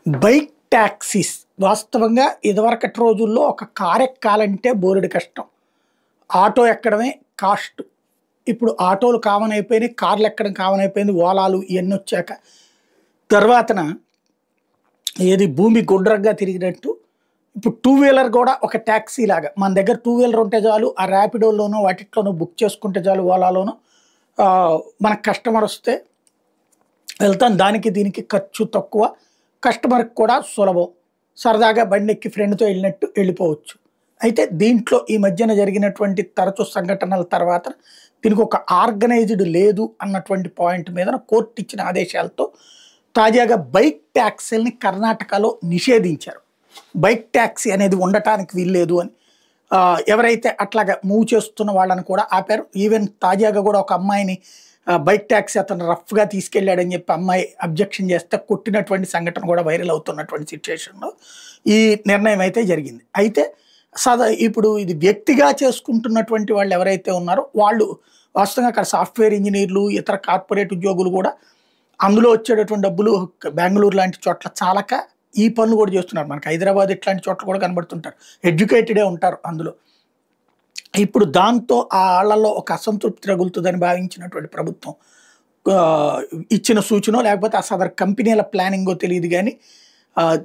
Bike taxis వాస్తవంగా ఇదివరకటి రోజుల్లో ఒక కార్ ఎక్కాలంటే బోలెడు కష్టం. ఆటో ఎక్కడమే కాస్ట్. ఇప్పుడు ఆటోలు కామన్ అయిపోయినాయి, కార్లు ఎక్కడం కామన్ అయిపోయింది, ఓలాలు ఇవన్నీ వచ్చాక. తర్వాతన ఏది భూమి గుండ్రంగా తిరిగినట్టు ఇప్పుడు టూ వీలర్ కూడా ఒక ట్యాక్సీ లాగా. మన దగ్గర టూ వీలర్ ఉంటే చాలు, ఆ ర్యాపిడోలోనో వాటిట్లోనో బుక్ చేసుకుంటే చాలు, ఓలాలోనో మనకు కస్టమర్ వస్తే వెళ్తాం. దానికి దీనికి ఖర్చు తక్కువ, కస్టమర్కి కూడా సులభం. సరదాగా బండి ఎక్కి ఫ్రెండ్తో వెళ్ళినట్టు వెళ్ళిపోవచ్చు. అయితే దీంట్లో ఈ మధ్యన జరిగినటువంటి తరచు సంఘటనల తర్వాత దీనికి ఒక ఆర్గనైజ్డ్ లేదు అన్నటువంటి పాయింట్ మీద కోర్టు ఇచ్చిన ఆదేశాలతో తాజాగా బైక్ ట్యాక్సీలని కర్ణాటకలో నిషేధించారు. బైక్ ట్యాక్సీ అనేది ఉండటానికి వీల్లేదు అని ఎవరైతే అట్లాగా మూవ్ చేస్తున్న వాళ్ళని కూడా ఆపారు. ఈవెన్ తాజాగా కూడా ఒక అమ్మాయిని బైక్ ట్యాక్సీ అతను రఫ్గా తీసుకెళ్ళాడని చెప్పి అమ్మాయి అబ్జెక్షన్ చేస్తే కొట్టినటువంటి సంఘటన కూడా వైరల్ అవుతున్నటువంటి సిచ్యువేషన్లో ఈ నిర్ణయం అయితే జరిగింది. అయితే ఇప్పుడు ఇది వ్యక్తిగా చేసుకుంటున్నటువంటి వాళ్ళు ఎవరైతే ఉన్నారో వాళ్ళు వాస్తవంగా అక్కడ సాఫ్ట్వేర్ ఇంజనీర్లు, ఇతర కార్పొరేట్ ఉద్యోగులు కూడా అందులో వచ్చేటటువంటి డబ్బులు బెంగళూరు లాంటి చోట్ల చాలక ఈ పనులు కూడా చేస్తున్నారు. మనకి హైదరాబాద్ ఇట్లాంటి చోట్ల కూడా కనబడుతుంటారు, ఎడ్యుకేటెడే ఉంటారు అందులో. ఇప్పుడు దాంతో ఆ ఆళ్లలో ఒక అసంతృప్తి రగులుతుందని భావించినటువంటి ప్రభుత్వం ఇచ్చిన సూచన, లేకపోతే ఆ సదర్ కంపెనీల ప్లానింగో తెలియదు కానీ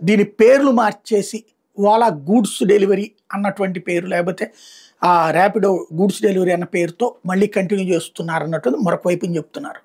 దీని పేర్లు మార్చేసి ఓలా గూడ్స్ డెలివరీ అన్నటువంటి పేరు, లేకపోతే ర్యాపిడో గూడ్స్ డెలివరీ అన్న పేరుతో మళ్ళీ కంటిన్యూ చేస్తున్నారు అన్నట్టు మరొక వైపుని చెప్తున్నారు.